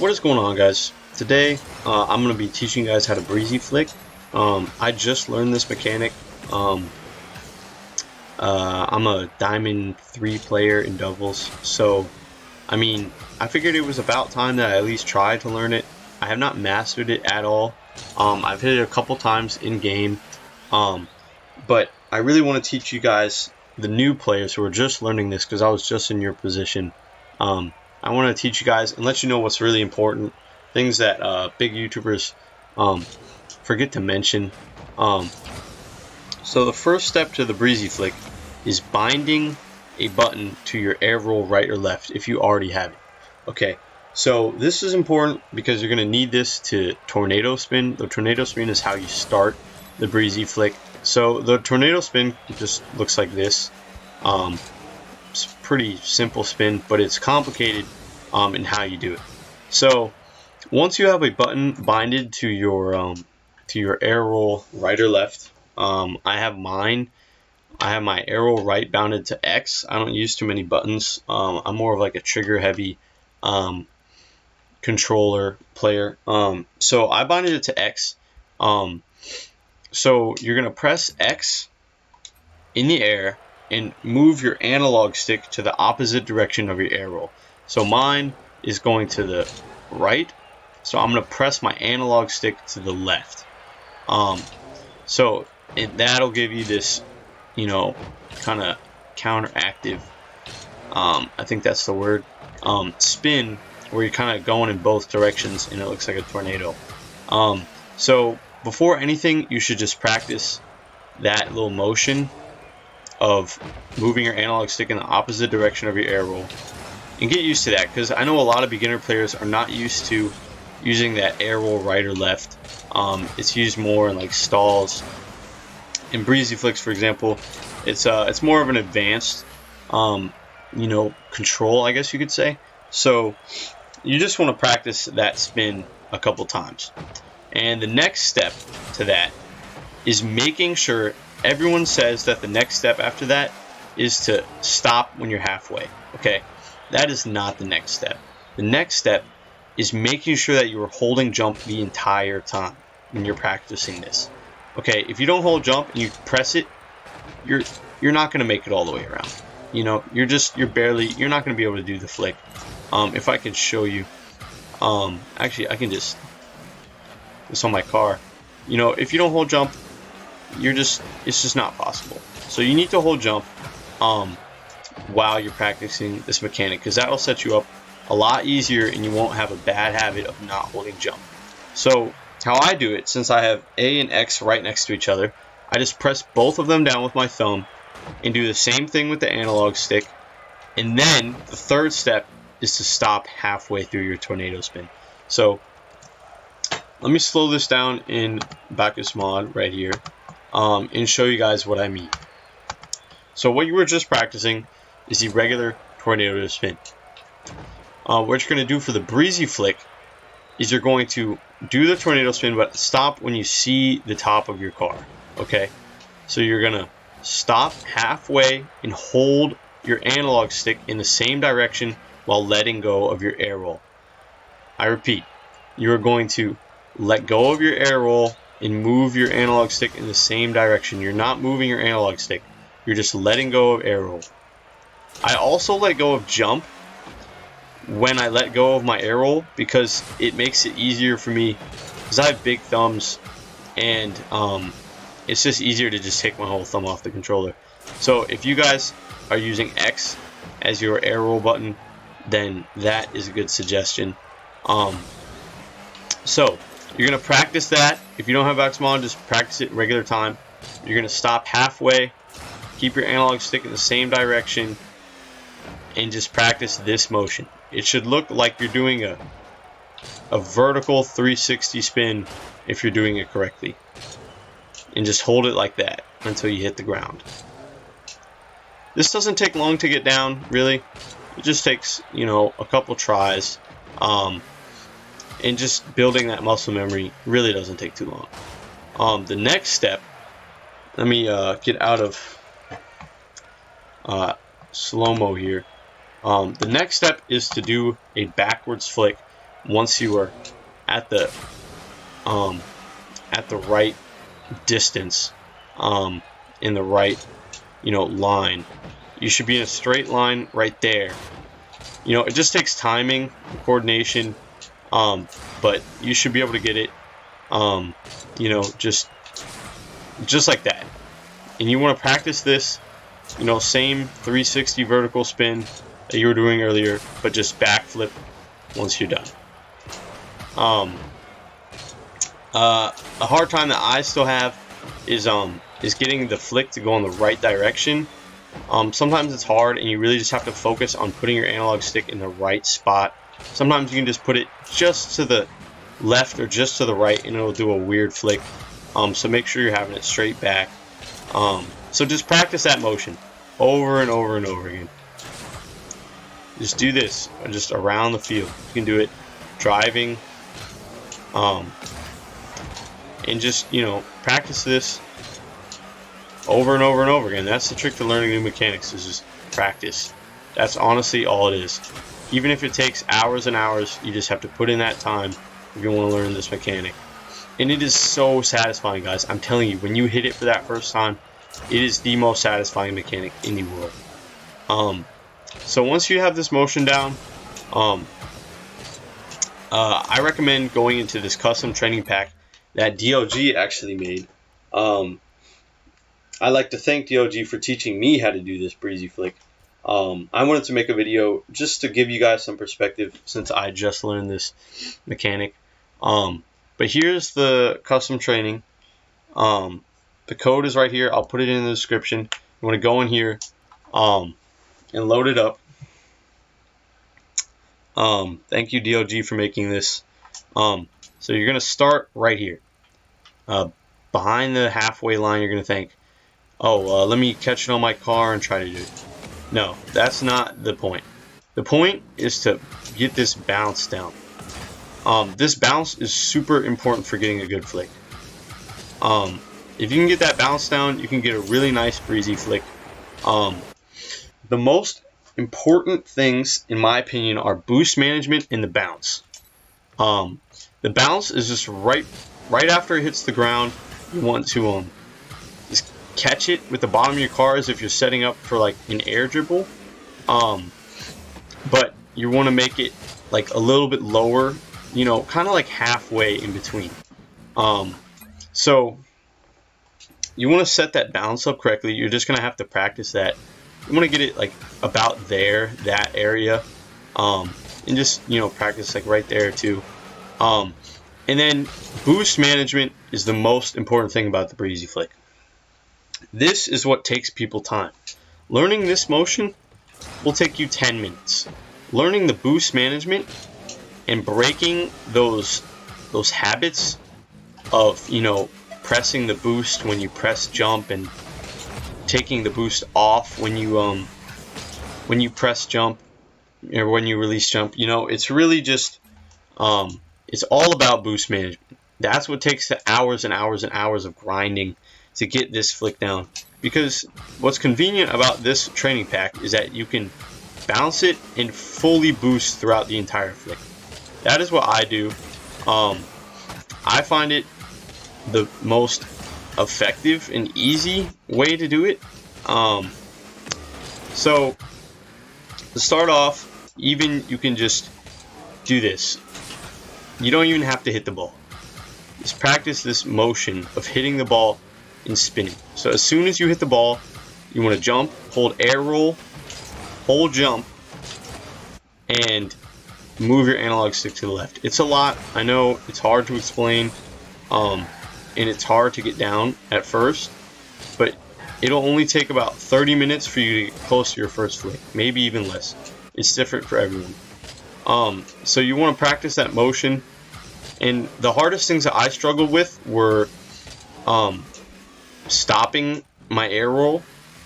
What is going on, guys? Today I'm going to be teaching you guys how to breezy flick. I just learned this mechanic. I'm a Diamond 3 player in doubles, so I figured it was about time that I at least tried to learn it. I have not mastered it at all. I've hit it a couple times in game, but I really want to teach you guys, the new players who are just learning this, because I was just in your position. I want to teach you guys and let you know what's really important, things that big YouTubers forget to mention. So the first step to the breezy flick is binding a button to your air roll right or left if you already have it. Okay, so this is important because you're going to need this to tornado spin. The tornado spin is how you start the breezy flick. So the tornado spin just looks like this. It's a pretty simple spin, but it's complicated in how you do it. So once you have a button binded to your air roll right or left, I have mine. I have my air roll right bounded to X. I don't use too many buttons. I'm more of like a trigger heavy controller player. So I binded it to X. So you're gonna press X in the air and move your analog stick to the opposite direction of your air roll. So mine is going to the right, so I'm going to press my analog stick to the left. So that'll give you this, kind of counteractive, I think that's the word, spin, where you're kind of going in both directions and it looks like a tornado. So before anything, you should just practice that little motion of moving your analog stick in the opposite direction of your air roll and get used to that, because I know a lot of beginner players are not used to using that air roll right or left. It's used more in like stalls. In breezy flicks, for example, it's more of an advanced control, I guess you could say. So you just want to practice that spin a couple times, and the next step to that is making sure everyone says that the next step after that is to stop when you're halfway. Okay, that is not the next step. The next step is making sure that you are holding jump the entire time when you're practicing this. Okay, if you don't hold jump and you press it, you're not going to make it all the way around. You're not going to be able to do the flick. If I can show you, actually I can just, this on my car. If you don't hold jump, it's just not possible. So you need to hold jump while you're practicing this mechanic, because that will set you up a lot easier and you won't have a bad habit of not holding jump. So how I do it, since I have A and X right next to each other, I just press both of them down with my thumb and do the same thing with the analog stick. And then the third step is to stop halfway through your tornado spin. So let me slow this down in Bacchus mod right here and show you guys what I mean. So what you were just practicing is the regular tornado spin. What you're going to do for the breezy flick is you're going to do the tornado spin, but stop when you see the top of your car. Okay, so you're going to stop halfway and hold your analog stick in the same direction while letting go of your air roll. I repeat, you're going to let go of your air roll and move your analog stick in the same direction. You're not moving your analog stick. You're just letting go of air roll. I also let go of jump when I let go of my air roll, because it makes it easier for me, because I have big thumbs, and it's just easier to just take my whole thumb off the controller. So if you guys are using X as your air roll button, then that is a good suggestion. So you're going to practice that. If you don't have Bacchus mod, just practice it regular time. You're going to stop halfway, keep your analog stick in the same direction, and just practice this motion. It should look like you're doing a vertical 360 spin if you're doing it correctly. And just hold it like that until you hit the ground. This doesn't take long to get down, really. It just takes, a couple tries. And just building that muscle memory really doesn't take too long. The next step, let me get out of slow-mo here. The next step is to do a backwards flick once you are at the right distance, in the right, line. You should be in a straight line right there. It just takes timing, coordination, but you should be able to get it, just like that. And you want to practice this, same 360 vertical spin that you were doing earlier, but just backflip once you're done. A hard time that I still have is getting the flick to go in the right direction. Sometimes it's hard, and you really just have to focus on putting your analog stick in the right spot. Sometimes you can just put it just to the left or just to the right, and it'll do a weird flick. So make sure you're having it straight back. So just practice that motion over and over and over again. Just do this just around the field. You can do it driving, and just practice this over and over and over again. That's the trick to learning new mechanics, is just practice. That's honestly all it is. Even if it takes hours and hours, you just have to put in that time if you want to learn this mechanic. And it is so satisfying, guys. I'm telling you, when you hit it for that first time, it is the most satisfying mechanic in the world. So once you have this motion down, I recommend going into this custom training pack that DLG actually made. I like to thank DLG for teaching me how to do this Breezy flick. I wanted to make a video just to give you guys some perspective, since I just learned this mechanic. But here's the custom training. The code is right here. I'll put it in the description. You want to go in here and load it up. Thank you, DLG, for making this. So you're going to start right here. Behind the halfway line, you're going to think, oh, let me catch it on my car and try to do it. No, that's not the point. The point is to get this bounce down. This bounce is super important for getting a good flick. If you can get that bounce down, you can get a really nice Breezy flick. The most important things, in my opinion, are boost management and the bounce. The bounce is just right after it hits the ground. You want to just catch it with the bottom of your car as if you're setting up for like an air dribble. But you want to make it like a little bit lower, kind of like halfway in between. So you want to set that bounce up correctly. You're just going to have to practice that. You want to get it like about there, that area, and just practice like right there too. And then boost management is the most important thing about the Breezy flick. This is what takes people time. Learning this motion will take you 10 minutes. Learning the boost management and breaking those habits of pressing the boost when you press jump, and taking the boost off when you press jump, or when you release jump. It's really just it's all about boost management. That's what takes the hours and hours and hours of grinding to get this flick down. Because what's convenient about this training pack is that you can bounce it and fully boost throughout the entire flick. That is what I do. I find it the most effective and easy way to do it. So to start off, even you can just do this. You don't even have to hit the ball. Just practice this motion of hitting the ball and spinning. So as soon as you hit the ball, you want to jump, hold air roll, hold jump, and move your analog stick to the left. It's a lot. I know it's hard to explain, and it's hard to get down at first, but it'll only take about 30 minutes for you to get close to your first flick, maybe even less. It's different for everyone. So you want to practice that motion. And the hardest things that I struggled with were stopping my air roll.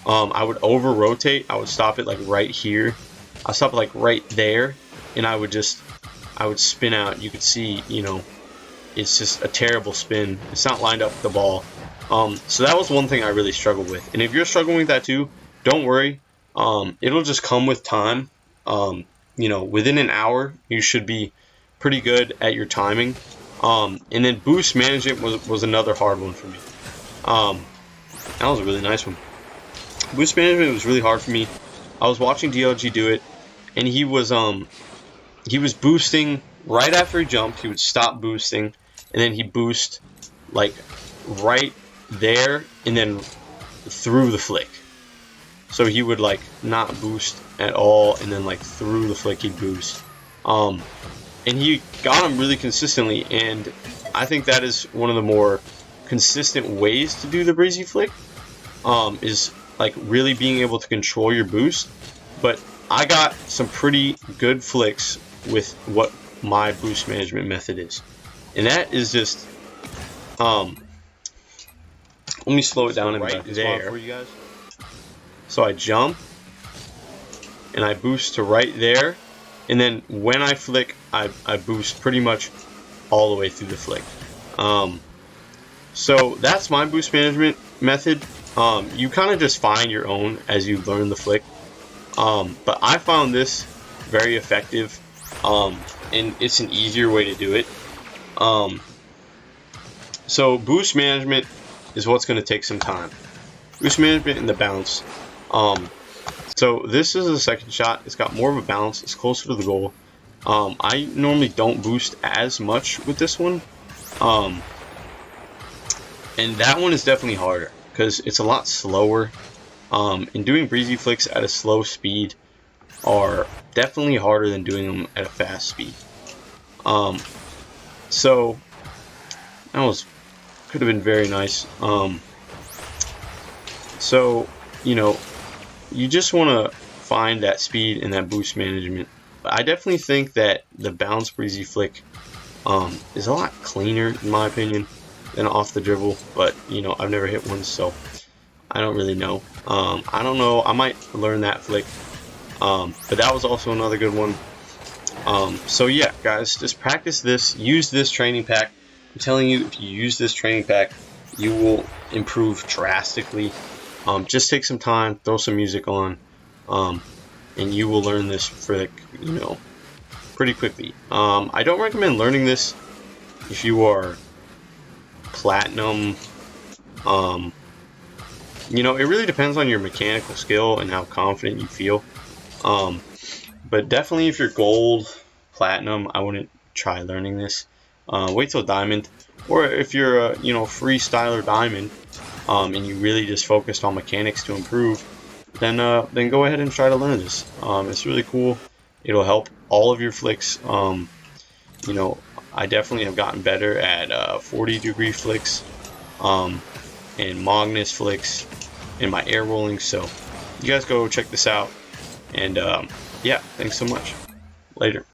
I would over rotate. I would stop it like right here. I'll stop it like right there, and I would spin out. You could see, it's just a terrible spin. It's not lined up with the ball. So that was one thing I really struggled with. And if you're struggling with that too, don't worry. It'll just come with time. Within an hour, you should be pretty good at your timing. And then boost management was another hard one for me. That was a really nice one. Boost management was really hard for me. I was watching DLG do it, and he was boosting right after he jumped. He would stop boosting, and then he'd boost like right there, and then through the flick. So he would like not boost at all, and then like through the flick he'd boost. And he got him really consistently, and I think that is one of the more consistent ways to do the Breezy flick. Is like really being able to control your boost. But I got some pretty good flicks with what my boost management method is, and that is just let me slow it down right there for you guys. So I jump and I boost to right there, and then when I flick, I boost pretty much all the way through the flick. So that's my boost management method. You kind of just find your own as you learn the flick. But I found this very effective, and it's an easier way to do it. So boost management is what's going to take some time. Boost management and the bounce. So this is the second shot. It's got more of a bounce. It's closer to the goal. I normally don't boost as much with this one. And that one is definitely harder because it's a lot slower. And doing breezy flicks at a slow speed are definitely harder than doing them at a fast speed. So that could have been very nice. So you know, you just want to find that speed and that boost management. But I definitely think that the bounce breezy flick is a lot cleaner in my opinion than off the dribble. But you know, I've never hit one, so I don't really know. I don't know. I might learn that flick. But that was also another good one. So yeah, guys, just practice this. Use this training pack. I'm telling you, if you use this training pack, you will improve drastically. Just take some time, throw some music on, and you will learn this for pretty quickly. I don't recommend learning this if you are platinum. It really depends on your mechanical skill and how confident you feel. But definitely if you're gold, platinum, I wouldn't try learning this. Wait till diamond, or if you're a freestyler diamond, and you really just focused on mechanics to improve, then go ahead and try to learn this. It's really cool. It'll help all of your flicks. I definitely have gotten better at 40-degree flicks, and Magnus flicks, and my air rolling. So you guys go check this out, and yeah, thanks so much. Later.